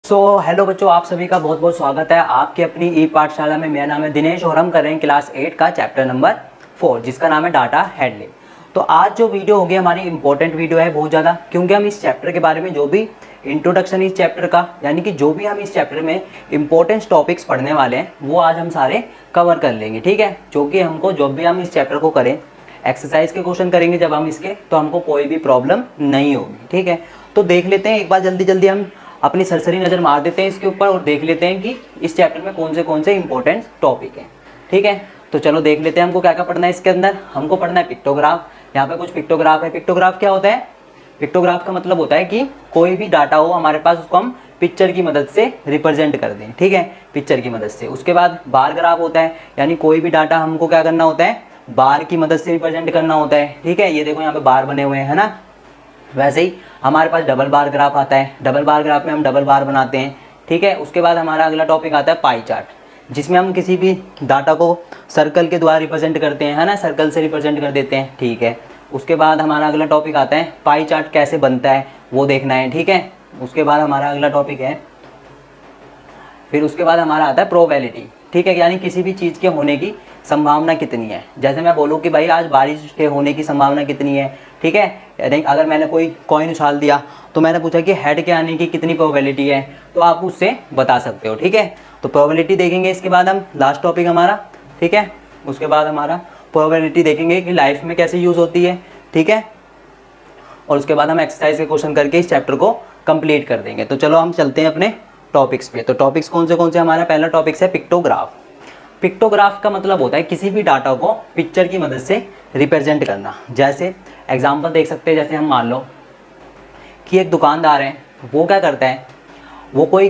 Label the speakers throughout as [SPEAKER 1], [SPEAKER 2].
[SPEAKER 1] Hello बच्चों, आप सभी का बहुत बहुत स्वागत है आपकी अपनी ई पाठशाला में। मेरा नाम है दिनेश और हम कर रहे हैं क्लास 8 का चैप्टर नंबर 4 जिसका नाम है डाटा हैंडलिंग। तो आज जो वीडियो होगी हमारी इंपॉर्टेंट वीडियो है बहुत ज़्यादा, क्योंकि हम इस चैप्टर के बारे में जो भी इंट्रोडक्शन इस चैप्टर का, यानी कि जो भी हम इस चैप्टर में इंपॉर्टेंट टॉपिक्स पढ़ने वाले हैं वो आज हम सारे कवर कर लेंगे। ठीक है, जो कि हमको जब भी हम इस चैप्टर को करें, एक्सरसाइज के क्वेश्चन करेंगे जब हम इसके, तो हमको कोई भी प्रॉब्लम नहीं होगी। ठीक है, तो देख लेते हैं एक बार जल्दी जल्दी हम अपनी सरसरी नज़र मार देते हैं इसके ऊपर और देख लेते हैं कि इस चैप्टर में कौन से इंपॉर्टेंट टॉपिक हैं। ठीक है, तो चलो देख लेते हैं हमको क्या क्या पढ़ना है इसके अंदर। हमको पढ़ना है पिक्टोग्राफ। यहाँ पे कुछ पिक्टोग्राफ है। पिक्टोग्राफ क्या होता है? पिक्टोग्राफ का मतलब होता है कि कोई भी डाटा हो हमारे पास, उसको हम पिक्चर की मदद से रिप्रेजेंट कर दें। ठीक है, पिक्चर की मदद से। उसके बाद बार ग्राफ होता है, यानी कोई भी डाटा हमको क्या करना होता है, बार की मदद से रिप्रेजेंट करना होता है। ठीक है, ये देखो यहाँ पे बार बने हुए हैं, है ना। वैसे ही हमारे पास डबल बार ग्राफ आता है। डबल बार ग्राफ में हम डबल बार बनाते हैं। ठीक है, उसके बाद हमारा अगला टॉपिक आता है पाई चार्ट, जिसमें हम किसी भी डाटा को सर्कल के द्वारा रिप्रेजेंट करते हैं, है ना, सर्कल से रिप्रेजेंट कर देते हैं। ठीक है, उसके बाद हमारा अगला टॉपिक आता है पाई चार्ट कैसे बनता है वो देखना है। ठीक है, उसके बाद हमारा अगला टॉपिक है, फिर उसके बाद हमारा आता है प्रोबेबिलिटी। ठीक है, यानी किसी भी चीज़ के होने की संभावना कितनी है। जैसे मैं बोलूँ कि भाई आज बारिश के होने की संभावना कितनी है। ठीक है, यानी अगर मैंने कोई कॉइन उछाल दिया तो मैंने पूछा कि हेड के आने की कितनी प्रोबेबिलिटी है, तो आप उससे बता सकते हो। ठीक है, तो प्रोबेबिलिटी देखेंगे। इसके बाद हम लास्ट टॉपिक हमारा, ठीक है, उसके बाद हमारा प्रोबेबिलिटी देखेंगे कि लाइफ में कैसे यूज़ होती है। ठीक है, और उसके बाद हम एक्सरसाइज के क्वेश्चन करके इस चैप्टर को कंप्लीट कर देंगे। तो चलो हम चलते हैं अपने टॉपिक्स पे। तो टॉपिक्स कौन से हमारा पहला टॉपिक्स है पिक्टोग्राफ। पिक्टोग्राफ का मतलब होता है किसी भी डाटा को पिक्चर की मदद से रिप्रेजेंट करना। जैसे एग्जांपल देख सकते हैं, जैसे हम मान लो कि एक दुकानदार है, वो क्या करता है, वो कोई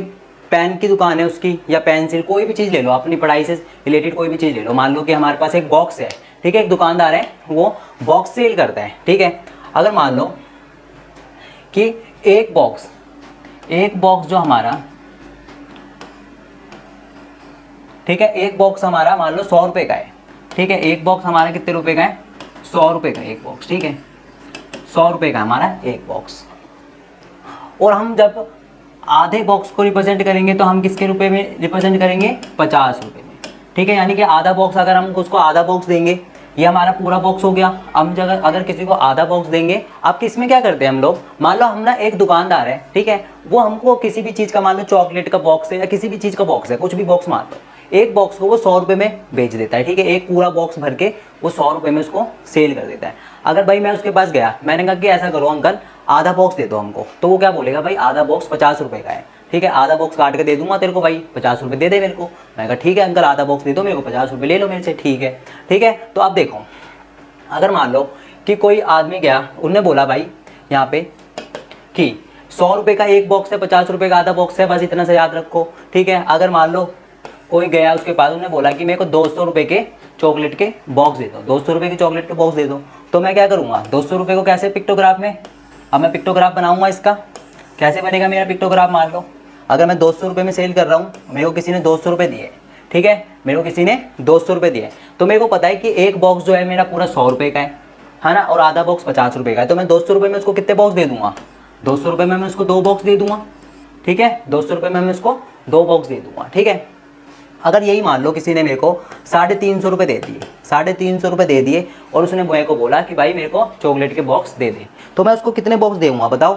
[SPEAKER 1] पेन की दुकान है उसकी, या पेंसिल, कोई भी चीज़ ले लो, अपनी पढ़ाई से रिलेटेड कोई भी चीज़ ले लो। मान लो कि हमारे पास एक बॉक्स है। ठीक है, एक दुकानदार है, वो बॉक्स सेल करता है। ठीक है, अगर मान लो कि एक बॉक्स जो हमारा, ठीक है, एक बॉक्स हमारा मान लो 100 रुपये का है। ठीक है, एक बॉक्स हमारा कितने रुपए का है? 100 रुपये का एक बॉक्स। ठीक है, 100 रुपये का हमारा एक बॉक्स। और हम जब आधे बॉक्स को रिप्रेजेंट करेंगे तो हम किसके रुपए में रिप्रेजेंट करेंगे? 50 रुपये में। ठीक है, यानी कि आधा बॉक्स, अगर हम उसको आधा बॉक्स देंगे, ये हमारा पूरा बॉक्स हो गया। हम अगर किसी को आधा बॉक्स देंगे, अब किसमें क्या करते हैं हम लोग, मान लो हम ना एक दुकानदार है, ठीक है, वो हमको किसी भी चीज़ का, मान लो चॉकलेट का बॉक्स है या किसी भी चीज़ का बॉक्स है, कुछ भी बॉक्स मान लो, एक बॉक्स को वो 100 रुपये में बेच देता है। ठीक है, एक पूरा बॉक्स भर के वो 100 रुपये में उसको सेल कर देता है। अगर भाई मैं उसके पास गया, मैंने कहा कि ऐसा करो अंकल, आधा बॉक्स दे दो हमको, तो वो क्या बोलेगा, भाई आधा बॉक्स 50 रुपये का है। ठीक है, आधा बॉक्स काट के दे दूंगा तेरे को, भाई 50 रुपये दे दे मेरे को। मैं कहा ठीक है अंकल, आधा बॉक्स दे दो मेरे को, 50 रुपये ले लो मेरे से। ठीक है, ठीक है, तो आप देखो, अगर मान लो कि कोई आदमी गया, उनने बोला भाई यहाँ पे कि 100 रुपये का एक बॉक्स है, 50 रुपये का आधा बॉक्स है, बस इतना से याद रखो। ठीक है, अगर मान लो कोई गया उसके पास, उन्होंने बोला कि मेरे को 200 रुपये के चॉकलेट के बॉक्स दे दो, 200 रुपये के चॉकलेट के बॉक्स दे दो, तो मैं क्या करूँगा, 200 रुपये को कैसे पिक्टोग्राफ में, अब मैं पिक्टोग्राफ बनाऊँगा इसका, कैसे बनेगा मेरा पिक्टोग्राफ। मान लो अगर मैं 200 रुपये में सेल कर रहा हूँ, मेरे को किसी ने 200 रुपये दिए। ठीक है, मेरे को किसी ने 200 रुपये दिए, तो मेरे को पता है कि एक बॉक्स जो है मेरा पूरा 100 रुपये का है ना, और आधा बॉक्स 50 रुपये का है। तो मैं 200 रुपये में उसको कितने बॉक्स दे दूँगा, 200 रुपये में मैं उसको 2 बॉक्स दे दूँगा। ठीक है, 200 रुपये में मैं उसको 2 बॉक्स दे दूँगा। ठीक है, अगर यही मान लो किसी ने मेरे को 350 रुपये दे दिए, 350 रुपये दे दिए, और उसने मेरे को बोला कि भाई मेरे को चॉकलेट के बॉक्स दे दे, तो मैं उसको कितने बॉक्स दूंगा बताओ।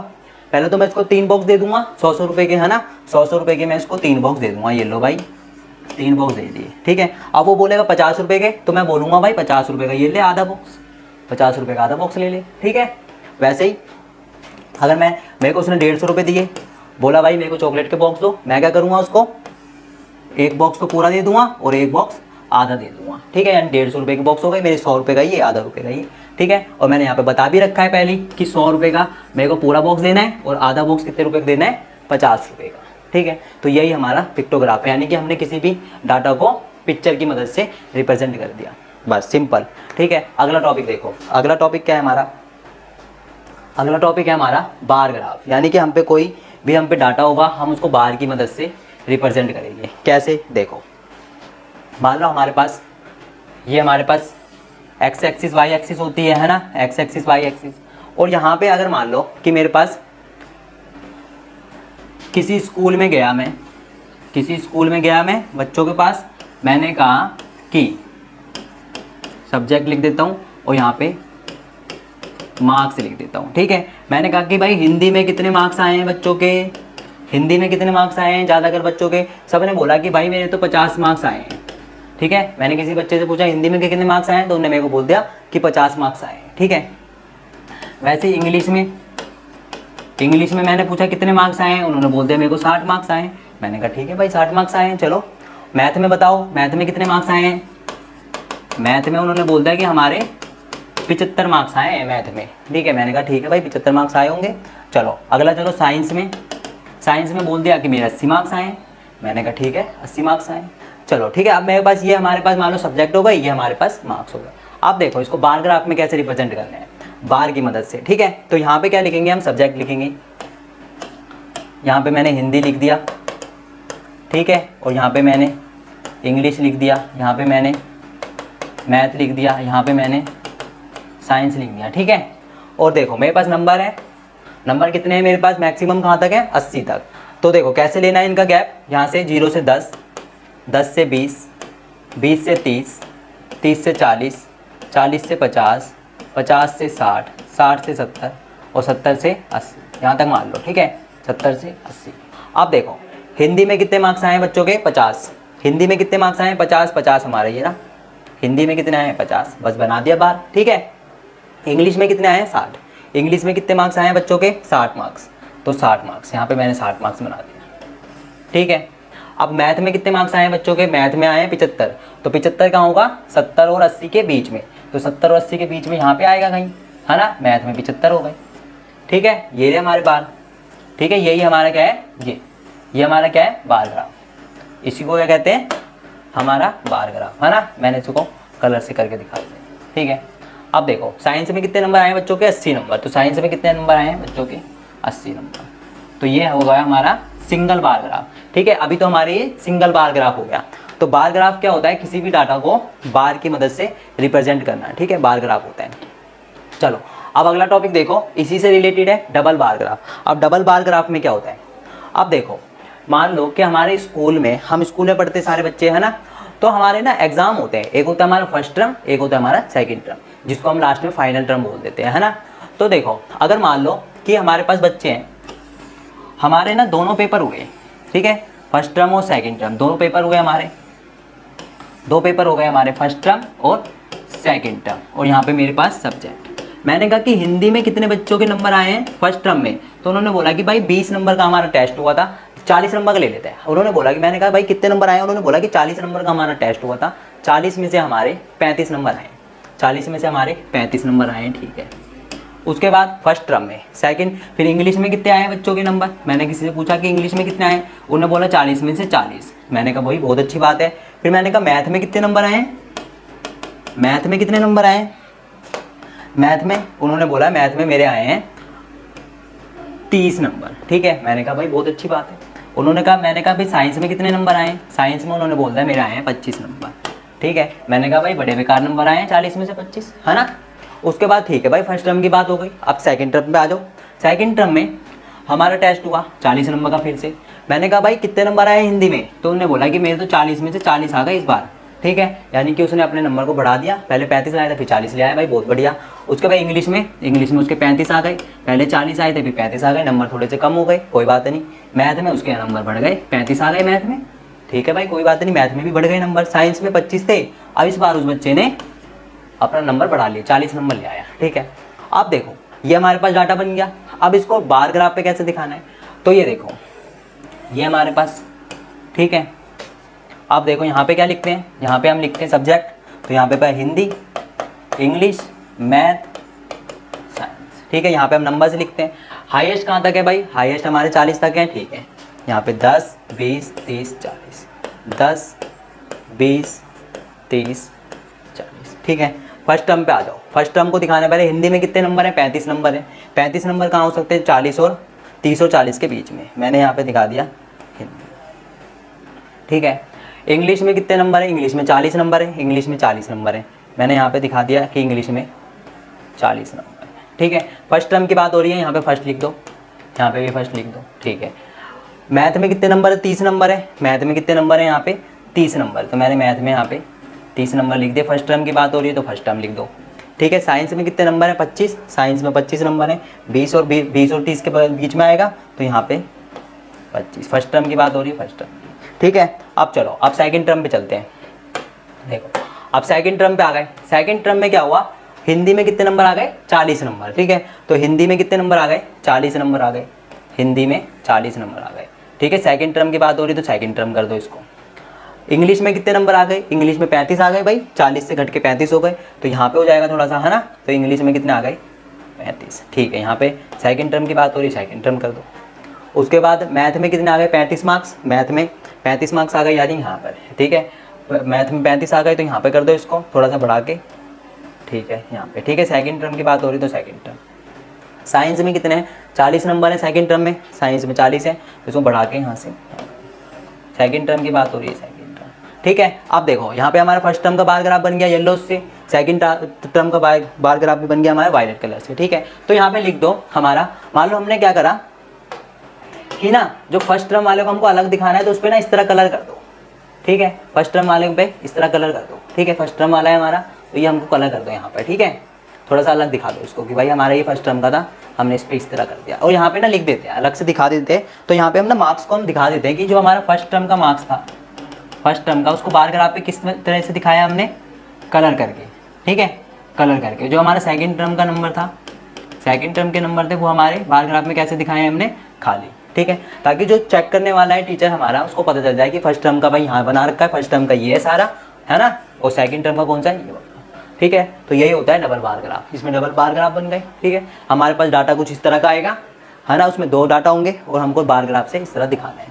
[SPEAKER 1] पहले तो मैं इसको 3 बॉक्स दे दूंगा, 100 रुपये के, है ना, 100 रुपये के मैं इसको 3 बॉक्स दे दूंगा। ये लो भाई 3 बॉक्स दे दिए। ठीक है, अब वो बोलेगा 50 रुपये के, तो मैं बोलूँगा भाई 50 रुपये का ये ले आधा बॉक्स, 50 रुपये का आधा बॉक्स ले ले। ठीक है, वैसे ही अगर मेरे को उसने 150 रुपये दिए, बोला भाई मेरे को चॉकलेट के बॉक्स दो, मैं क्या करूँगा, उसको एक बॉक्स तो पूरा दे दूंगा और एक बॉक्स आधा दे दूंगा। ठीक है, यानी 150 रुपये के बॉक्स हो गए मेरे, 100 रुपये का ये, आधा रुपये का ये। ठीक है, और मैंने यहाँ पे बता भी रखा है पहले कि 100 रुपये का मेरे को पूरा बॉक्स देना है और आधा बॉक्स कितने रुपये का देना है, 50 रुपये का। ठीक है, तो यही हमारा पिक्टोग्राफ है, यानी कि हमने किसी भी डाटा को पिक्चर की मदद से रिप्रेजेंट कर दिया, बस सिंपल। ठीक है, अगला टॉपिक देखो, अगला टॉपिक क्या है हमारा, अगला टॉपिक है हमारा बार ग्राफ। यानी कि हम पे डाटा होगा, हम उसको बार की मदद से रिप्रेजेंट करेंगे। कैसे, देखो, मान लो हमारे पास एक्स एक्सिस वाई एक्सिस होती है ना, एक्स एक्सिस वाई एक्सिस, और यहाँ पे अगर मान लो कि मेरे पास किसी स्कूल में गया मैं बच्चों के पास, मैंने कहा कि सब्जेक्ट लिख देता हूँ और यहाँ पे मार्क्स लिख देता हूँ, ठीक है। मैंने कहा कि भाई हिंदी में कितने मार्क्स आए हैं बच्चों के, हिंदी में कितने मार्क्स आए हैं ज़्यादातर बच्चों के। सबने बोला कि भाई मेरे तो 50 मार्क्स आए हैं, ठीक है। मैंने किसी बच्चे से पूछा हिंदी में कितने मार्क्स आए हैं, तो उन्होंने मेरे को बोल दिया कि 50 मार्क्स आए हैं, ठीक है। वैसे इंग्लिश में मैंने पूछा कितने मार्क्स आए हैं, उन्होंने बोल दिया मेरे को 60 मार्क्स आए हैं। मैंने कहा ठीक है भाई 60 मार्क्स आए हैं, चलो। मैथ में बताओ, मैथ में कितने मार्क्स आए हैं। मैथ में उन्होंने बोल दिया कि हमारे 75 मार्क्स आए हैं मैथ में, ठीक है। मैंने कहा ठीक है भाई 75 मार्क्स आए होंगे, चलो अगला चलो। साइंस में बोल दिया कि मेरे 80 मार्क्स आए हैं। मैंने कहा ठीक है 80 मार्क्स आए, चलो ठीक है। अब मेरे पास ये हमारे पास मान लो सब्जेक्ट हो गए, ये हमारे पास मार्क्स हो गए। अब देखो इसको बार ग्राफ में कैसे रिप्रेजेंट करना है, बार की मदद से, ठीक है। तो यहाँ पे क्या लिखेंगे हम, सब्जेक्ट लिखेंगे। यहाँ पे मैंने हिंदी लिख दिया, ठीक है, और यहाँ पे मैंने इंग्लिश लिख दिया, यहाँ पे मैंने मैथ लिख दिया, यहाँ पे मैंने साइंस लिख दिया, ठीक है। और देखो मेरे पास नंबर है, नंबर कितने हैं मेरे पास, मैक्सिमम कहाँ तक है 80 तक। तो देखो कैसे लेना है इनका गैप, यहाँ से 0 से 10, 10 से 20, 20 से 30, 30 से 40, 40 से 50, 50 से 60, 60 से 70 और 70 से 80, यहाँ तक मान लो, ठीक है, 70 से 80। अब देखो हिंदी में कितने मार्क्स आए हैं बच्चों के, 50। हिंदी में कितने मार्क्स आए हैं, 50, 50 हमारे ये ना, हिंदी में कितने आए हैं 50, बस बना दिया बार, ठीक है। इंग्लिश में कितने आए हैं 60, इंग्लिश में कितने मार्क्स आए हैं बच्चों के 60 मार्क्स, तो 60 मार्क्स यहाँ पे मैंने 60 मार्क्स बना दिया, ठीक है। अब मैथ में कितने मार्क्स आए हैं बच्चों के, मैथ में आए हैं 75, तो 75 कहाँ होगा 70 और 80 के बीच में, तो 70 और 80 के बीच में यहाँ पे आएगा कहीं, है ना। मैथ में 75 हो गए, ठीक है। ये है हमारे बार, ठीक है। यही हमारा क्या है, ये हमारा क्या है बार ग्राफ, इसी को क्या कहते हैं हमारा बार ग्राफ, है ना। मैंने इसको कलर से करके दिखा दिया, ठीक है। अब देखो साइंस में कितने नंबर आए हैं बच्चों के, 80 नंबर, तो साइंस में कितने नंबर आए हैं बच्चों के 80 नंबर, तो ये हो गया हमारा सिंगल बार ग्राफ, ठीक है। अभी तो हमारे ये सिंगल बार ग्राफ हो गया। तो बार ग्राफ क्या होता है, किसी भी डाटा को बार की मदद से रिप्रेजेंट करना, ठीक है, बार ग्राफ होता है। चलो अब अगला टॉपिक देखो, इसी से रिलेटेड है डबल बार ग्राफ। अब डबल बार ग्राफ में क्या होता है, अब देखो मान लो कि हमारे स्कूल में, हम स्कूल में पढ़ते सारे बच्चे हैं ना, तो हमारे ना एग्जाम होते हैं, एक होता है हमारा फर्स्ट टर्म, एक होता है हमारा सेकंड टर्म, जिसको हम लास्ट में फाइनल टर्म बोल देते हैं, है ना। तो देखो अगर मान लो कि हमारे पास बच्चे हैं, हमारे ना दोनों पेपर हुए, ठीक है, फर्स्ट टर्म और सेकंड टर्म दोनों पेपर हुए हमारे, दो पेपर हो गए हमारे, फर्स्ट टर्म और सेकंड टर्म, और यहाँ पे मेरे पास सब्जेक्ट। मैंने कहा कि हिंदी में कितने बच्चों के नंबर आए हैं फर्स्ट टर्म में, तो उन्होंने बोला कि भाई 20 नंबर का हमारा टेस्ट हुआ था, 40 नंबर का ले लेते हैं। उन्होंने बोला कि, मैंने कहा भाई कितने नंबर आए, उन्होंने बोला कि 40 नंबर का हमारा टेस्ट हुआ था, 40 में से हमारे 35 नंबर आए, 40 में से हमारे 35 नंबर आए, ठीक है। उसके बाद फर्स्ट टर्म में सेकंड, फिर इंग्लिश में कितने आए बच्चों के नंबर, मैंने किसी से पूछा कि इंग्लिश में कितने आए, उन्होंने बोला 40 में से 40। मैंने कहा भाई बहुत अच्छी बात है। फिर मैंने कहा मैथ में कितने नंबर आए, मैथ में कितने नंबर आए, मैथ में उन्होंने बोला मैथ में मेरे आए हैं 30 नंबर, ठीक है। मैंने कहा भाई बहुत अच्छी बात है। उन्होंने कहा, मैंने कहा भाई साइंस में कितने नंबर आए, साइंस में उन्होंने बोल दिया मेरे आए हैं 25 नंबर, ठीक है। मैंने कहा भाई बड़े बेकार नंबर आए हैं 40 में से 25, है ना। उसके बाद ठीक है भाई फर्स्ट टर्म की बात हो गई, अब सेकंड टर्म पे आ जाओ। सेकंड टर्म में हमारा टेस्ट हुआ 40 नंबर का फिर से। मैंने कहा भाई कितने नंबर आए हिंदी में, तो उन्होंने बोला कि मेरे तो 40 में से 40 आ गए इस बार, ठीक है। यानी कि उसने अपने नंबर को बढ़ा दिया, पहले 35 आया था फिर 40 ले आया, भाई बहुत बढ़िया। उसके बाद इंग्लिश में उसके 35 आ गए, पहले 40 आए थे फिर 35 आ गए, नंबर थोड़े से कम हो गए, कोई बात नहीं। मैथ में उसके नंबर बढ़ गए, 35 आ गए मैथ में, ठीक है भाई कोई बात नहीं, मैथ में भी बढ़ गए नंबर। साइंस में 25 थे, अब इस बार उस बच्चे ने अपना नंबर बढ़ा लिया, 40 नंबर ले आया, ठीक है। अब देखो ये हमारे पास डाटा बन गया। अब इसको बार ग्राफ पे कैसे दिखाना है, तो ये देखो ये हमारे पास, ठीक है। अब देखो यहाँ पे क्या लिखते हैं, यहाँ पे हम लिखते हैं सब्जेक्ट, तो यहाँ पे हिंदी, इंग्लिश, मैथ, साइंस, ठीक है। यहाँ पे हम नंबर से लिखते हैं। हाईएस्ट कहाँ तक है भाई, हाईएस्ट हमारे 40 तक है, ठीक है। यहाँ पे 10, 20, 30, 40, 10, 20, 30, 40, ठीक है। फर्स्ट टर्म पे आ जाओ। फर्स्ट टर्म को दिखाने पहले हिंदी में कितने नंबर हैं, 35 नंबर है। 35 नंबर कहाँ हो सकते हैं, 40 और 30 और 40 के बीच में, मैंने यहाँ पे दिखा दिया हिंदी, ठीक है। इंग्लिश में कितने नंबर है, इंग्लिश में 40 नंबर है, इंग्लिश में 40 नंबर है, मैंने यहाँ पे दिखा दिया कि इंग्लिश में 40 नंबर है, ठीक है। फर्स्ट टर्म की बात हो रही है, यहाँ पे फर्स्ट लिख दो, यहाँ पे भी फर्स्ट लिख दो, ठीक है। मैथ में कितने नंबर है, 30 नंबर है। मैथ में कितने नंबर है यहाँ पे, 30 नंबर। तो मैंने मैथ में यहाँ पे 30 नंबर लिख दिया। फर्स्ट टर्म की बात हो रही है तो फर्स्ट टर्म लिख दो, ठीक है। साइंस में कितने नंबर है, 25। साइंस में 25 नंबर है। 20 और 30 के बीच में आएगा तो यहाँ पे 25। फर्स्ट टर्म की बात हो रही है, फर्स्ट टर्म, ठीक है। अब चलो अब सेकंड टर्म पे चलते हैं। देखो अब सेकंड टर्म पे आ गए। सेकंड टर्म में क्या हुआ, हिंदी में कितने नंबर आ गए, 40 नंबर, ठीक है। तो हिंदी में कितने नंबर आ गए, 40 नंबर आ गए। हिंदी में 40 नंबर आ गए, ठीक है। सेकंड टर्म की बात हो रही है तो सेकंड टर्म कर दो इसको। इंग्लिश में कितने नंबर आ गए, इंग्लिश में 35 आ गए भाई, 40 से घट के 35 हो गए। तो यहाँ पे हो जाएगा थोड़ा सा, है ना। तो इंग्लिश में कितने आ गए, 35, ठीक है। यहाँ पे सेकंड टर्म की बात हो रही है, सेकंड टर्म कर दो। उसके बाद मैथ में कितने आ गए, 35 मार्क्स। मैथ में 35 मार्क्स आ गए यानी यहाँ पर, ठीक है। मैथ में 35 आ गए तो यहाँ पे कर दो इसको थोड़ा सा बढ़ा के, ठीक है, यहाँ पे, ठीक है। सेकंड टर्म की बात हो रही तो सेकंड टर्म। साइंस में कितने हैं, 40 नंबर है सेकंड टर्म में। साइंस में 40 है तो इसको बढ़ा के यहाँ से, सेकंड टर्म की बात हो रही है, सेकंड टर्म, ठीक है। अब देखो यहाँ पे हमारा फर्स्ट टर्म का बार ग्राफ बन गया येलो से, सेकंड टर्म का बार ग्राफ भी बन गया हमारा वायलेट कलर से, ठीक है। तो यहाँ पे लिख दो हमारा, मान लो हमने क्या करा कि ना, जो फर्स्ट टर्म वाले को हमको अलग दिखाना है तो उस पर ना इस तरह कलर कर दो, ठीक है। फर्स्ट टर्म वाले पे इस तरह कलर कर दो, ठीक है। फर्स्ट टर्म वाला है हमारा तो ये हमको कलर कर दो यहाँ पर, ठीक है। थोड़ा सा अलग दिखा दो इसको कि भाई हमारा ये फर्स्ट टर्म का था, हमने इस पर इस तरह कर दिया। और यहाँ पे ना लिख देते हैं, अलग से दिखा देते हैं। तो यहाँ पे हम ना मार्क्स को हम दिखा देते हैं कि जो हमारा फर्स्ट टर्म का मार्क्स था, फर्स्ट टर्म का, उसको बार ग्राफ पे किस तरह से दिखाया हमने, कलर करके, ठीक है, कलर करके। जो हमारा सेकंड टर्म का नंबर था, सेकंड टर्म के नंबर थे, वो हमारे बार ग्राफ में कैसे दिखाए हमने, खाली, ठीक है। ताकि जो चेक करने वाला है टीचर हमारा, उसको पता चल जाए कि फर्स्ट टर्म का भाई यहाँ बना रखा है, फर्स्ट टर्म का ये है सारा, है ना, और सेकंड टर्म का कौन सा है ये, ठीक है। तो यही होता है डबल बार ग्राफ। इसमें डबल बार ग्राफ बन गए, ठीक है। हमारे पास डाटा कुछ इस तरह का आएगा, है ना, उसमें 2 डाटा होंगे और हमको बार ग्राफ से इस तरह दिखाना है,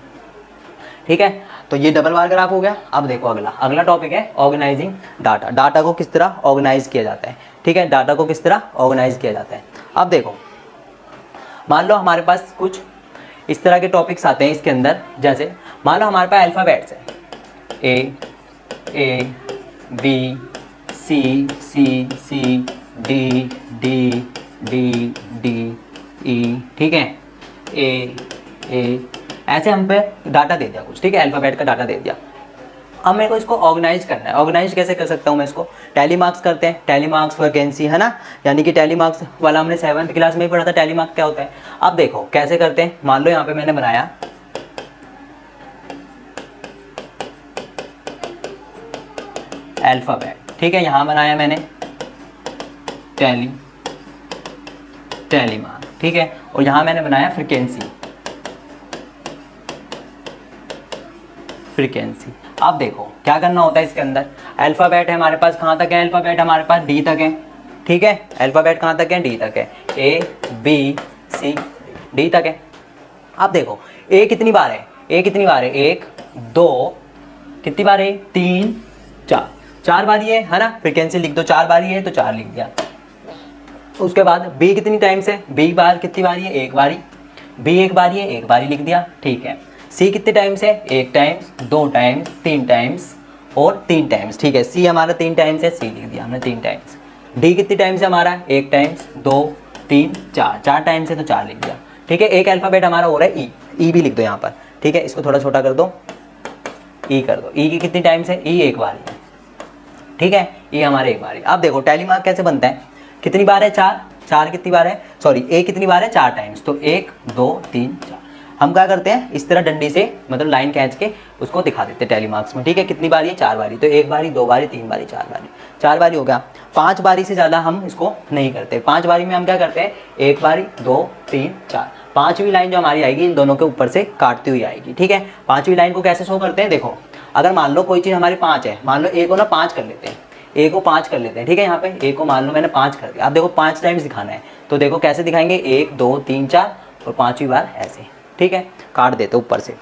[SPEAKER 1] ठीक है। तो ये डबल बार ग्राफ हो गया। अब देखो अगला टॉपिक है ऑर्गेनाइजिंग डाटा। डाटा को किस तरह ऑर्गेनाइज किया जाता है, ठीक है। डाटा को किस तरह ऑर्गेनाइज किया जाता है। अब देखो मान लो हमारे पास कुछ इस तरह के टॉपिक्स आते हैं इसके अंदर, जैसे मान लो हमारे पास अल्फ़ाबेट्स है, A B C D E, ठीक है, ए ऐसे हम पे डाटा दे दिया कुछ, ठीक है, अल्फ़ाबेट का डाटा दे दिया। अब मेरे को इसको ऑर्गेनाइज करना है। ऑर्गेनाइज कैसे कर सकता हूँ मैं इसको, टैली मार्क्स करते हैं, टैली मार्क्स वैकेंसी, है ना। यानी कि टैली मार्क्स वाला हमने 7th क्लास में ही पढ़ा था, टैली मार्क्स क्या होता है। अब देखो कैसे करते हैं। मान लो यहाँ पे मैंने बनाया अल्फ़ाबेट, ठीक है, यहाँ बनाया मैंने टैली मार्क, ठीक है, और यहाँ मैंने बनाया फ्रीक्वेंसी। अब देखो क्या करना होता है इसके अंदर। अल्फ़ाबेट है हमारे पास, कहाँ तक है अल्फ़ाबेट, हमारे पास डी तक है, ठीक है। अल्फ़ाबेट कहाँ तक है, डी तक है, ए बी सी डी तक है। अब देखो ए कितनी बार है, 1 2, कितनी बार है, 3 4 बार ये है ना। फ्रीक्वेंसी लिख दो, 4 बार ये है तो 4 लिख दिया। उसके बाद बी कितनी टाइम्स है, बी बार कितनी बारी है, 1 बारी। बी 1 बारी है, 1 बारी लिख दिया, ठीक है। सी कितने टाइम्स है, 1 टाइम्स, 2 टाइम्स, 3 टाइम्स और 3 टाइम्स, ठीक है। सी हमारा 3 टाइम्स है, सी लिख दिया हमने 3 टाइम्स। डी कितनी टाइम्स है हमारा, 1 टाइम्स, 2 3 4 टाइम्स है तो 4 लिख दिया, ठीक है। एक अल्फ़ाबेट हमारा हो रहा है ई भी लिख दो यहाँ पर, ठीक है। इसको थोड़ा छोटा कर दो, ई कर दो। ई की कितनी टाइम्स है, ई 1 बारी है, ठीक है, ये हमारे 1 बार है। अब देखो टैली मार्क कैसे बनता है, कितनी बार है, 4 कितनी बार है, सॉरी ए कितनी बार है, 4 टाइम्स। तो 1 2 3 4 हम क्या करते हैं, इस तरह डंडी से मतलब लाइन खींच के उसको दिखा देते हैं टैली मार्क्स में, ठीक है। कितनी बारी है, 4 बारी। तो 1 बारी 2 बारी 3 बारी 4 बारी हो गया। 5 बारी से ज़्यादा हम इसको नहीं करते। 5 बारी में हम क्या करते हैं, 1 बारी 2 3 4, 5वीं लाइन जो हमारी आएगी इन दोनों के ऊपर से काटती हुई आएगी, ठीक है। 5वीं लाइन को कैसे शो करते हैं, देखो अगर मान लो कोई चीज़ हमारी 5 है, मान लो ए को ना 5 कर लेते हैं, ए को 5 कर लेते हैं, ठीक है। यहाँ पे ए को मान लो मैंने 5 कर दिया। अब देखो 5 टाइम्स दिखाना है तो देखो कैसे दिखाएंगे, 1 2 3 4 और 5वीं बार ऐसे, ठीक है, काट देते ऊपर से।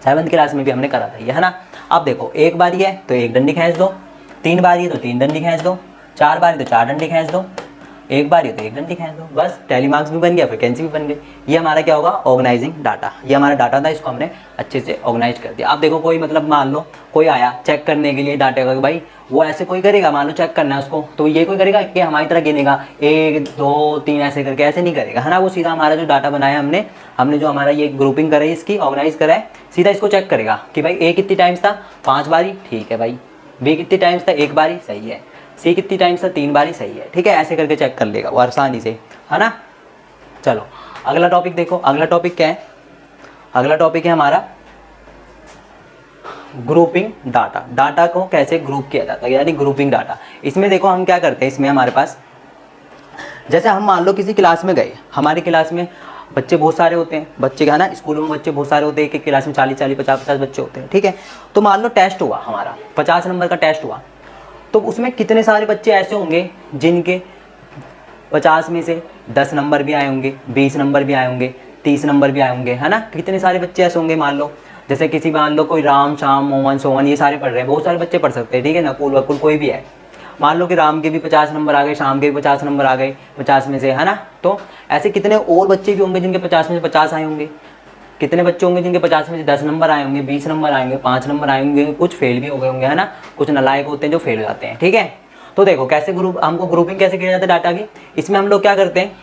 [SPEAKER 1] 7th क्लास में भी हमने करा था ये, है ना। अब देखो 1 बारी है तो 1 डंडी खींच दो, 3 बारी है तो 3 डंडी खींच दो, 4 बारी तो 4 डंडी खींच दो, एक बार ही तो एक घंटे खाए, तो बस टैली मार्क्स भी बन गया, फ्रिक्वेंसी भी बन गई। ये हमारा क्या होगा, ऑर्गेनाइजिंग डाटा। ये हमारा डाटा था, इसको हमने अच्छे से ऑर्गेनाइज कर दिया। अब देखो कोई मतलब मान लो कोई आया चेक करने के लिए डाटा का, भाई वो ऐसे कोई करेगा, मान लो चेक करना है उसको, तो ये कोई करेगा कि हमारी तरह गिनेगा 1 2 3 ऐसे करके, ऐसे नहीं करेगा, है ना। वो सीधा हमारा जो डाटा बनाया हमने जो हमारा ये ग्रुपिंग कराई, इसकी ऑर्गेनाइज करा है, सीधा इसको चेक करेगा कि भाई ए कितनी टाइम्स था, 5 बारी, ठीक है भाई। बी कितनी टाइम्स था, 1 बारी, सही है। सी कितनी टाइम्स था, 3 बारी, सही है। ठीक है, ऐसे करके चेक कर लेगा वो आसानी से, है ना। चलो अगला टॉपिक देखो, अगला टॉपिक क्या है, अगला टॉपिक है हमारा ग्रुपिंग डाटा। डाटा को कैसे ग्रुप किया जाता है, यानी ग्रुपिंग डाटा। इसमें देखो हम क्या करते हैं, इसमें हमारे पास जैसे हम मान लो किसी क्लास में गए, हमारी क्लास में बच्चे बहुत सारे होते हैं, बच्चे क्या है ना, स्कूलों में बच्चे बहुत सारे होते हैं, एक एक क्लास में 40 40 50 50 बच्चे होते हैं। ठीक है, तो मान लो टेस्ट हुआ हमारा, 50 नंबर का टेस्ट हुआ, तो उसमें कितने सारे बच्चे ऐसे होंगे जिनके 50 में से 10 नंबर भी आए होंगे, 20 नंबर भी आए होंगे, 30 नंबर भी आए होंगे, है ना। कितने सारे बच्चे ऐसे होंगे, मान लो जैसे किसी मान लो कोई राम श्याम मोहन सोहन ये सारे पढ़ रहे हैं, बहुत सारे बच्चे पढ़ सकते हैं, ठीक है, नकुल वकुल कोई भी है। मान लो कि राम के भी 50 नंबर आ गए, श्याम के भी 50 नंबर आ गए 50 में से, है ना। तो ऐसे कितने और बच्चे भी होंगे जिनके 50 में से 50 आए होंगे, कितने बच्चे होंगे जिनके 50 में से 10 नंबर आए होंगे, 20 नंबर आएंगे, 5 नंबर आएंगे, कुछ फेल भी हो गए होंगे, है ना। कुछ नालायक होते हैं जो फेल हो जाते हैं। ठीक है, तो देखो कैसे हमको ग्रुपिंग कैसे किया जाता है डाटा की। इसमें हम लोग क्या करते हैं,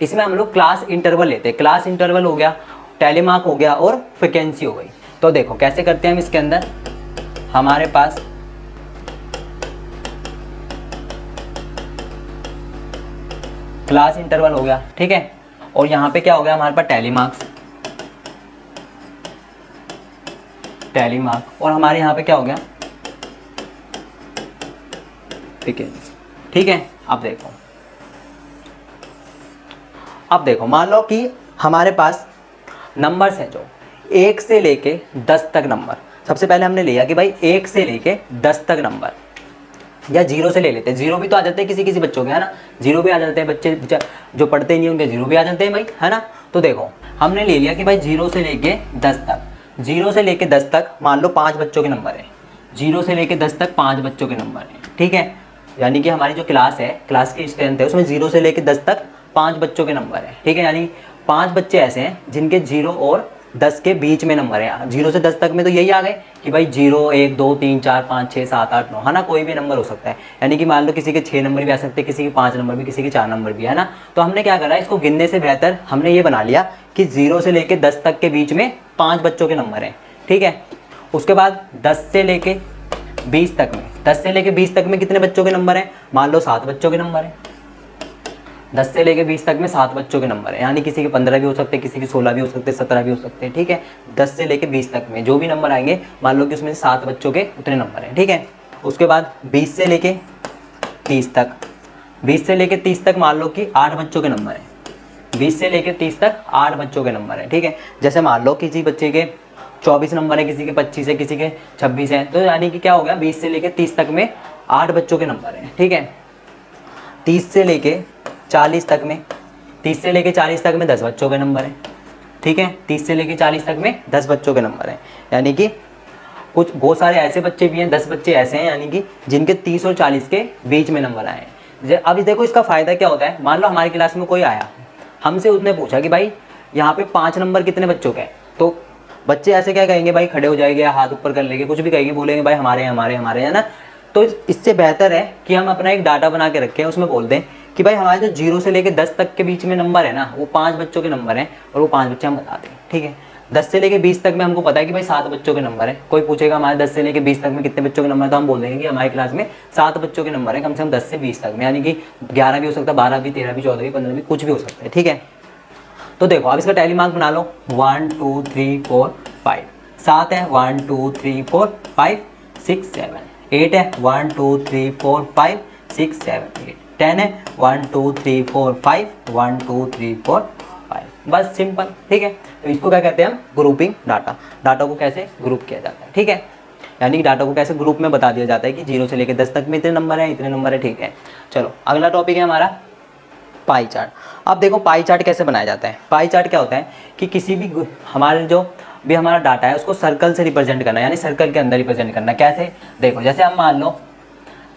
[SPEAKER 1] इसमें हम लोग क्लास इंटरवल लेते हैं। क्लास इंटरवल हो गया, टैली मार्क हो गया और फ्रिक्वेंसी हो गई। तो देखो कैसे करते हैं हम, इसके अंदर हमारे पास क्लास इंटरवल हो गया, ठीक है, और यहाँ पे क्या हो गया हमारे पास टैली मार्क्स, टैली मार्क, और हमारे यहाँ पे क्या हो गया फ्रिक्वेंसी। ठीक है, अब देखो मान लो कि हमारे पास नंबर्स हैं जो 1 से लेके 10 तक नंबर। सबसे पहले हमने लिया कि भाई 1 से लेके 10 तक नंबर, या 0 से ले लेते हैं। 0 भी तो आ जाते हैं किसी किसी बच्चों के, है ना। 0 भी आ जाते हैं, बच्चे जो पढ़ते नहीं होंगे 0 भी आ जाते हैं भाई, है ना। तो देखो हमने ले लिया कि भाई 0 से लेके 10 तक, 0 से लेके 10 तक मान लो 5 बच्चों के नंबर है, 0 से लेके 10 तक 5 बच्चों के नंबर है। ठीक है, यानी कि हमारी जो क्लास है, क्लास की स्ट्रेंथ है, उसमें 0 से लेके 10 तक 5 बच्चों के नंबर है। ठीक है, यानी 5 बच्चे ऐसे हैं जिनके 0 और 10 के बीच में नंबर है। 0 से 10 तक में तो यही आ गए कि भाई 0 1 2 3 4 5 6 7 8 9, है ना, कोई भी नंबर हो सकता है। यानी कि मान लो किसी के 6 नंबर भी आ सकते हैं, किसी के 5 नंबर भी, किसी के 4 नंबर भी, है ना। तो हमने क्या करा, इसको गिनने से बेहतर हमने ये बना लिया कि 0 से लेके 10 तक के बीच में 5 बच्चों के नंबर हैं। ठीक है, उसके बाद 10 से लेके 20 तक में, 10 से लेके 20 तक में कितने बच्चों के नंबर हैं, मान लो 7 बच्चों के नंबर हैं। 10 से लेके 20 तक में 7 बच्चों के नंबर है, यानी किसी के 15 भी हो सकते हैं, किसी के 16 भी हो सकते हैं, 17 भी हो सकते हैं। ठीक है, 10 से लेके 20 तक में जो भी नंबर आएंगे मान लो कि उसमें 7 बच्चों के उतने नंबर हैं। ठीक है, उसके बाद 20 से लेके 30 तक, 20 से लेके 30 तक मान लो कि 8 बच्चों के नंबर हैं, 20 से लेके 30 तक 8 बच्चों के नंबर हैं। ठीक है, जैसे मान लो किसी बच्चे के 24 नंबर है, किसी के 25 है, किसी के 26 है, तो यानी कि क्या हो गया, 20 से लेके 30 तक में 8 बच्चों के नंबर हैं। ठीक है, 30 से लेके 40 तक में, 30 से लेके 40 तक में 10 बच्चों के नंबर हैं। ठीक है, 30 से लेके 40 तक में 10 बच्चों के नंबर हैं, यानी कि कुछ बहुत सारे ऐसे बच्चे भी हैं, 10 बच्चे ऐसे हैं यानी कि जिनके 30 और 40 के बीच में नंबर आए हैं। अब देखो इसका फ़ायदा क्या होता है, मान लो हमारी क्लास में कोई आया, हमसे उसने पूछा कि भाई यहाँ पे 5 नंबर कितने बच्चों के हैं, तो बच्चे ऐसे क्या कहेंगे भाई, खड़े हो जाएंगे, हाथ ऊपर कर लेंगे, कुछ भी कहेंगे, बोलेंगे भाई हमारे हमारे हमारे, है ना। तो इससे बेहतर है कि हम अपना एक डाटा बना के रखें, उसमें बोल दें कि भाई हमारे जो 0 से लेके 10 तक के बीच में नंबर है ना, वो 5 बच्चों के नंबर हैं, और वो 5 बच्चे हम बता दें। ठीक है, 10 से लेके 20 तक में हमको पता है कि भाई 7 बच्चों के नंबर है। कोई पूछेगा हमारे 10 से लेके 20 तक में कितने बच्चों के नंबर है, तो हम बोल देंगे कि हमारी क्लास में 7 बच्चों के नंबर है, कम से कम 10 से 20 तक में, यानी कि 11 भी हो सकता है, 12 भी, 13 भी, 14 भी, 15 भी, कुछ भी हो सकता है। ठीक है, तो देखो अब इसका टैली मार्क बना लो, 1 2 3 4 5, 7 है, 1 2 3 4 5 6 7, 8 है, 1 2 3 4 5 6 7 8, 10 है, 1 2 3 4 5 1 2 3 4 5, बस सिंपल। ठीक है, तो इसको क्या कहते हैं हम, ग्रुपिंग डाटा। डाटा को कैसे ग्रुप किया जाता है, ठीक है, यानी कि डाटा को कैसे ग्रुप में बता दिया जाता है कि 0 से लेकर 10 तक में इतने नंबर हैं, इतने नंबर है। ठीक है, चलो अगला टॉपिक है हमारा पाई चार्ट। अब देखो पाई चार्ट कैसे बनाया जाता है। पाई चार्ट क्या होता है कि किसी भी हमारे जो भी हमारा डाटा है उसको सर्कल से रिप्रेजेंट करना, यानी सर्कल के अंदर रिप्रेजेंट करना। कैसे, देखो जैसे हम मान लो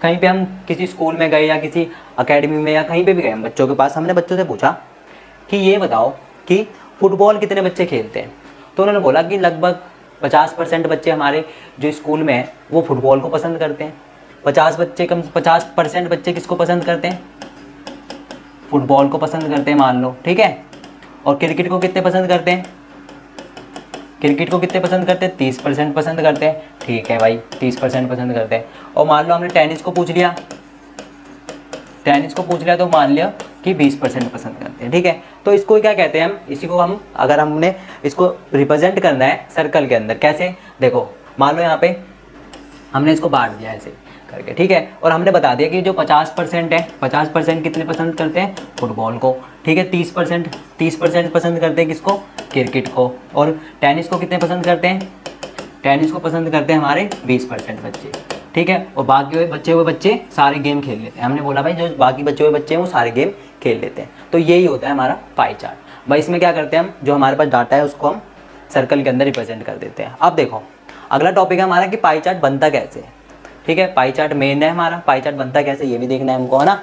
[SPEAKER 1] कहीं पे हम किसी स्कूल में गए या किसी अकेडमी में या कहीं पे भी गए हम बच्चों के पास, हमने बच्चों से पूछा कि ये बताओ कि फुटबॉल कितने बच्चे खेलते हैं, तो उन्होंने बोला कि लगभग 50% बच्चे हमारे जो स्कूल में हैं वो फुटबॉल को पसंद करते हैं। 50% बच्चे किसको पसंद करते हैं? फुटबॉल को पसंद करते हैं मान लो, ठीक है। और क्रिकेट को कितने पसंद करते हैं? क्रिकेट को कितने पसंद करते हैं? 30% पसंद करते हैं, ठीक है भाई, 30% पसंद करते हैं। और मान लो हमने टेनिस को पूछ लिया, तो मान लिया कि 20% पसंद करते हैं, ठीक है। तो इसको क्या कहते हैं हम? इसी को हम, अगर हमने इसको रिप्रेजेंट करना है सर्कल के अंदर, कैसे? देखो मान लो यहाँ पे हमने इसको बांट दिया ऐसे करके, ठीक है। और हमने बता दिया कि जो 50% है, 50% कितने पसंद करते हैं? फुटबॉल को, ठीक है। 30% पसंद करते हैं किसको? क्रिकेट को। और टेनिस को कितने पसंद करते हैं? टेनिस को पसंद करते हैं हमारे 20% बच्चे, ठीक है। और बाकी हुए बच्चे सारे गेम खेल लेते हैं। हमने बोला भाई जो बाकी बचे हुए बच्चे हैं वो सारे गेम खेल लेते हैं। तो यही होता है हमारा पाई चार्ट। भाई इसमें क्या करते हैं हम, जो हमारे पास डाटा है उसको हम सर्कल के अंदर रिप्रेजेंट कर देते हैं। अब देखो अगला टॉपिक है हमारा कि पाई चार्ट बनता कैसे है, ठीक है। पाई चार्ट मेन है हमारा, पाई चार्ट बनता कैसे ये भी देखना है हमको, है ना।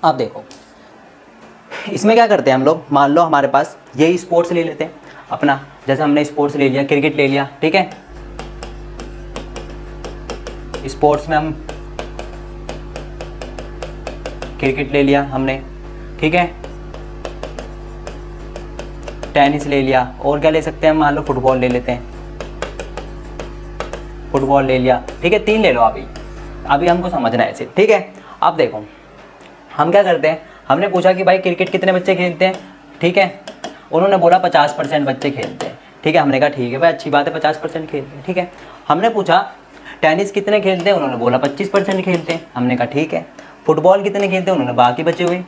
[SPEAKER 1] अब देखो इसमें क्या करते हैं हम लोग, मान लो हमारे पास यही स्पोर्ट्स ले लेते हैं अपना, जैसे हमने स्पोर्ट्स ले लिया, क्रिकेट ले लिया, ठीक है। स्पोर्ट्स में हम क्रिकेट ले लिया हमने, ठीक है। टेनिस ले लिया, और क्या ले सकते हैं, मान लो फुटबॉल ले लेते हैं, फुटबॉल ले लिया, ठीक है। 3 ले लो अभी हमको समझना है इसे, ठीक है। अब देखो हम क्या करते हैं, हमने पूछा कि भाई क्रिकेट कितने बच्चे खेलते हैं, ठीक है। उन्होंने बोला 50% बच्चे खेलते हैं, ठीक है। हमने कहा ठीक है भाई अच्छी बात है, 50% खेलते हैं, ठीक है। हमने पूछा टेनिस कितने खेलते हैं, उन्होंने बोला 25% खेलते हैं, हमने कहा ठीक है। फुटबॉल कितने खेलते हैं, उन्होंने बाकी बचे हुए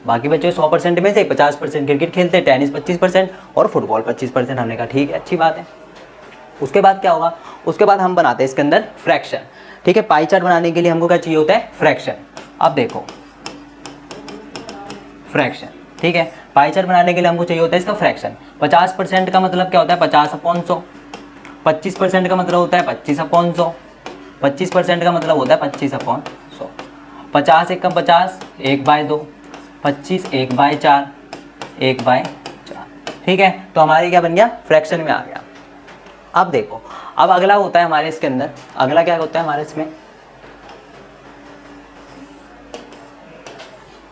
[SPEAKER 1] 100% में से 50% क्रिकेट खेलते हैं, टेनिस 25% और फुटबॉल 25%, हमने कहा ठीक है अच्छी बात है। उसके बाद क्या होगा, उसके बाद हम बनाते हैं इसके अंदर फ्रैक्शन, ठीक है। पाई चार्ट बनाने के लिए हमको क्या चाहिए होता है, फ्रैक्शन। अब देखो फ्रैक्शन, ठीक है। पाई चार्ट बनाने के लिए हमको चाहिए होता है इसका फ्रैक्शन। 50% का मतलब क्या होता है, 50/100। 25% का मतलब होता है 25/100। 25% का मतलब होता है 25/100। 50 एकम 50, 1/2, 25 1/4, 1/4, ठीक है। तो हमारे क्या बन गया, फ्रैक्शन में आ गया। अब देखो अब अगला होता है हमारे इसके अंदर, अगला क्या होता है हमारे इसमें,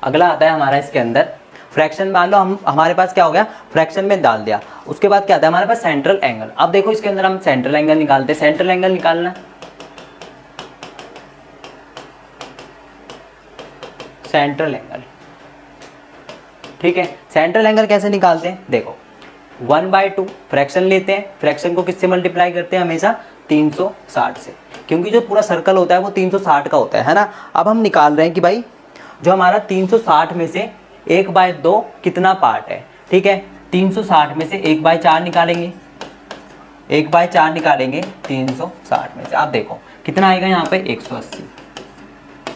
[SPEAKER 1] अगला आता है हमारा इसके अंदर फ्रैक्शन। मान लो हम हमारे पास क्या हो गया, फ्रैक्शन में डाल दिया। उसके बाद क्या आता है हमारे पास, सेंट्रल एंगल। अब देखो इसके अंदर हम सेंट्रल एंगल निकालते हैं, सेंट्रल एंगल निकालना, सेंट्रल एंगल, ठीक है। सेंट्रल एंगल कैसे निकालते हैं, देखो 1/2 फ्रैक्शन लेते हैं, फ्रैक्शन को किससे मल्टीप्लाई करते हैं, हमेशा 360 से, क्योंकि जो पूरा सर्कल होता है वो 360 का होता है ना। अब हम निकाल रहे हैं कि भाई जो हमारा 360 में से 1/2 कितना पार्ट है, ठीक है। 360 में से 1/4 निकालेंगे, 1/4 निकालेंगे 360 में से। आप देखो कितना आएगा यहाँ पे, 180,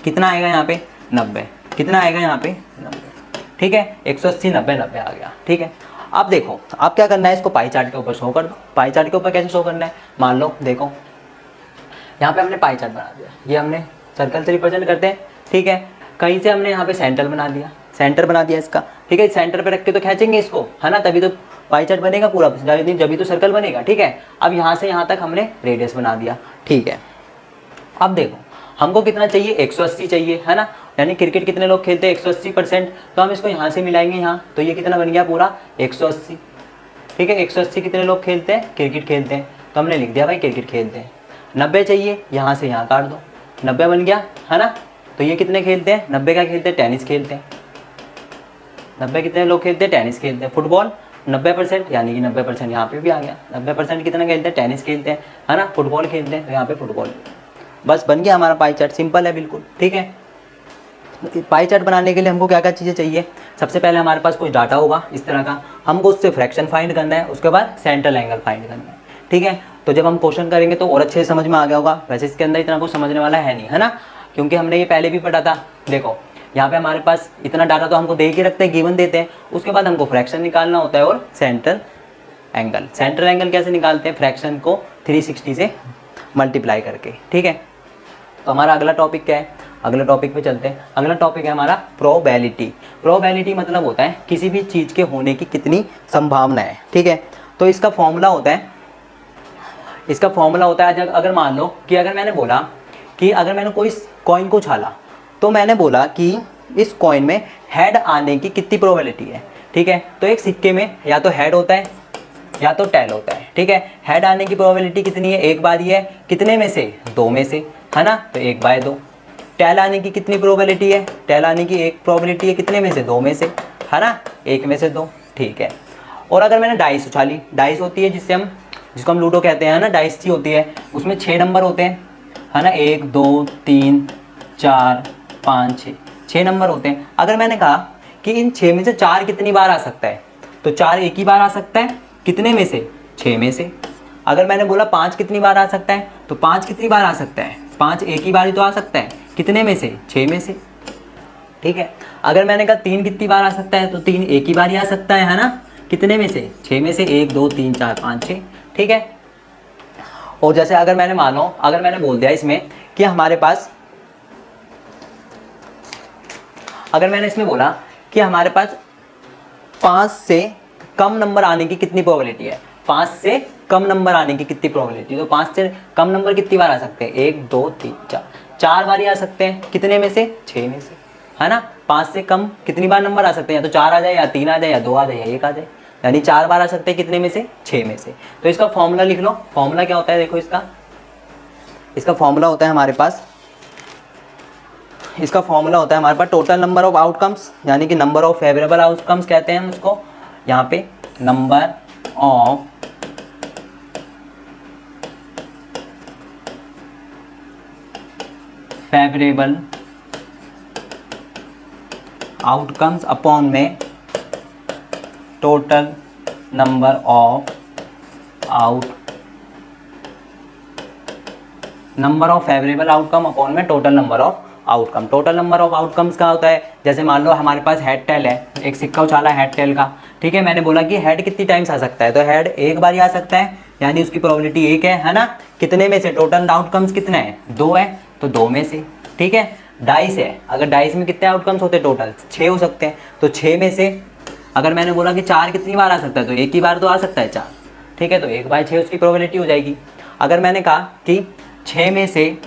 [SPEAKER 1] कितना आएगा यहाँ पे 90, कितना आएगा यहाँ पे 90, ठीक है। 180 90 90 आ गया, ठीक है। अब देखो अब क्या करना है, इसको पाई चार्ट के ऊपर शो कर दो। पाई चार्ट के ऊपर कैसे शो करना है, मान लो देखो यहाँ पे हमने पाई चार्ट बना दिया, ये हमने सर्कल से रिप्रेजेंट करते हैं, ठीक है। कहीं से हमने यहाँ पे सेंटर बना दिया, सेंटर बना दिया इसका, ठीक है। सेंटर पे रख के तो खींचेंगे इसको, है ना, तभी तो पाई चार्ट बनेगा पूरा, जब तो सर्कल बनेगा, ठीक है। अब यहाँ से यहाँ तक हमने रेडियस बना दिया, ठीक है। अब देखो हमको कितना चाहिए, 180 चाहिए, है ना। यानी क्रिकेट कितने लोग खेलते हैं, 180%, तो हम इसको यहाँ से मिलाएंगे यहाँ, तो ये कितना बन गया पूरा 180, ठीक है। 180 कितने लोग खेलते हैं, क्रिकेट खेलते हैं, तो हमने लिख दिया भाई क्रिकेट खेलते हैं। 90 चाहिए, यहाँ से यहाँ काट दो, 90 बन गया, है ना। तो ये कितने खेलते हैं, 90 क्या खेलते हैं, टेनिस खेलते हैं। 90 कितने लोग खेलते हैं, टेनिस खेलते हैं। फुटबॉल 90%, यानी कि 90% यहाँ पे भी आ गया। 90% कितना खेलते हैं, टेनिस खेलते हैं, है ना। फुटबॉल खेलते हैं, तो यहाँ पे फुटबॉल। बस बन गया हमारा पाई चार्ट, सिंपल है बिल्कुल, ठीक है। पाई चार्ट बनाने के लिए हमको क्या क्या चीज़ें चाहिए, सबसे पहले हमारे पास कुछ डाटा होगा इस तरह का, हमको उससे फ्रैक्शन फाइंड करना है, उसके बाद सेंट्रल एंगल फाइंड करना है, ठीक है। तो जब हम क्वेश्चन करेंगे तो और अच्छे से समझ में आ गया होगा। वैसे इसके अंदर इतना कुछ समझने वाला है नहीं, है ना, क्योंकि हमने ये पहले भी पढ़ा था। देखो यहाँ पे हमारे पास इतना डाटा तो हमको दे के रखते हैं, गिवन देते हैं, उसके बाद हमको फ्रैक्शन निकालना होता है और सेंट्रल एंगल। सेंट्रल एंगल कैसे निकालते हैं, फ्रैक्शन को 360 से मल्टीप्लाई करके, ठीक है। तो हमारा अगला टॉपिक क्या है, अगले टॉपिक पे चलते हैं। अगला टॉपिक है हमारा प्रोबेबिलिटी। प्रोबेबिलिटी मतलब होता है किसी भी चीज़ के होने की कितनी संभावना है, ठीक है। तो इसका फॉर्मूला होता है, अगर मान लो कि अगर मैंने बोला कि अगर मैंने कोई कॉइन को उछाला, तो मैंने बोला कि इस कॉइन में हेड आने की कितनी प्रोबेबिलिटी है, ठीक है। तो एक सिक्के में या तो हेड होता है या तो टेल होता है, ठीक है। हेड आने की प्रोबेबिलिटी कितनी है, एक बार ही है, कितने में से, दो में से, है ना, तो 1/2। टेल आने की कितनी प्रोबेबिलिटी है, टेल आने की एक प्रोबेबिलिटी है, कितने में से, दो में से, है ना, 1 में से 2, ठीक है। और अगर मैंने डाइस उछाली, डाइस होती है जिसको हम लूडो कहते हैं ना, डाइस सी होती है, उसमें 6 नंबर होते हैं, है ना, 1 2 3 4 5 6, 6 नंबर होते हैं। अगर मैंने कहा कि इन 6 में से 4 कितनी बार आ सकता है, तो 4 एक ही बार आ सकता है, कितने में से, 6 में से। अगर मैंने बोला 5 कितनी बार आ सकता है, तो 5 कितनी बार आ सकता है, 5 एक ही बार ही तो आ सकता है, कितने में से, 6 में से, ठीक है। अगर मैंने कहा 3 कितनी बार आ सकता है, तो 3 एक ही बार ही आ सकता है ना, कितने में से, 6 में से, 1 2 3 4 5 6, ठीक है। और जैसे अगर मैंने बोल दिया इसमें कि हमारे पास, अगर मैंने इसमें बोला कि हमारे पास 5 से कम नंबर आने की कितनी प्रोबेबिलिटी है, 5 से कम नंबर आने की कितनी प्रोबेबिलिटी, तो 5 से कम नंबर कितनी बार आ सकते हैं, 1 2 3 4, 4 बार ही आ सकते हैं, कितने में से, 6 में से, है ना। 5 से कम कितनी बार नंबर आ सकते हैं, या तो 4 आ जाए, या 3 आ जाए, या 2 आ जाए, या 1 आ जाए, यानी 4 बार आ सकते हैं, कितने में से, 6 में से। तो इसका फॉर्मूला लिख लो। फॉर्मूला क्या होता है, देखो इसका फॉर्मूला होता है हमारे पास, टोटल नंबर ऑफ आउटकम्स, यानी कि नंबर ऑफ फेवरेबल आउटकम्स कहते हैं हम उसको, यहाँ पे number of favourable outcomes upon में total number of favourable outcome upon में total number of outcome. Total number of outcomes का होता है, जैसे मान लो हमारे पास हेड टेल है, एक सिक्का उछाला हेड टेल का, ठीक है। मैंने बोला कि हेड कितनी टाइम्स आ सकता है, तो हेड एक बार ही आ सकता है, यानी उसकी प्रोबेबिलिटी 1 है ना, कितने में से, टोटल आउटकम्स कितने हैं, 2 है, तो 2 में से, ठीक है। डाइस है, अगर डाइस में कितने आउटकम्स होते हैं, टोटल 6 हो सकते हैं, तो 6 में से अगर मैंने बोला कि 4 कितनी बार आ सकता है, तो एक ही बार तो आ सकता है 4, ठीक है, तो 1/6 उसकी प्रोबेबिलिटी हो जाएगी। अगर मैंने कहा कि 6 में से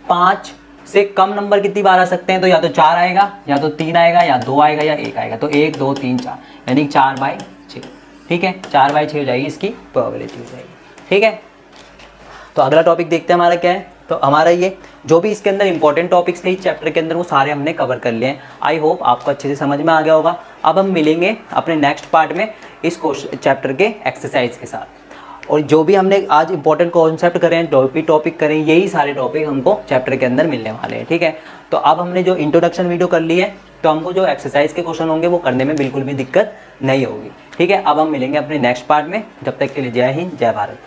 [SPEAKER 1] 5 से कम नंबर कितनी बार आ सकते हैं, तो या तो 4 आएगा, या तो 3 आएगा, या 2 आएगा, या 1 आएगा, तो 1 2 3 4, यानी 4/6, ठीक है, 4/6 हो जाएगी इसकी प्रोबेबिलिटी हो जाएगी, ठीक है। तो अगला टॉपिक देखते हैं हमारा क्या है। तो हमारा ये जो भी इसके अंदर इंपॉर्टेंट टॉपिक्स थे इस चैप्टर के अंदर, वो सारे हमने कवर कर लिए हैं। आई होप आपको अच्छे से समझ में आ गया होगा। अब हम मिलेंगे अपने नेक्स्ट पार्ट में इस चैप्टर के एक्सरसाइज के साथ, और जो भी हमने आज इंपॉर्टेंट कॉन्सेप्ट करें, टॉपिक करें, यही सारे टॉपिक हमको चैप्टर के अंदर मिलने वाले हैं, ठीक है। तो अब हमने जो इंट्रोडक्शन वीडियो कर ली है, तो हमको जो एक्सरसाइज के क्वेश्चन होंगे वो करने में बिल्कुल भी दिक्कत नहीं होगी, ठीक है। अब हम मिलेंगे अपने नेक्स्ट पार्ट में, जब तक के लिए जय हिंद, जय भारत।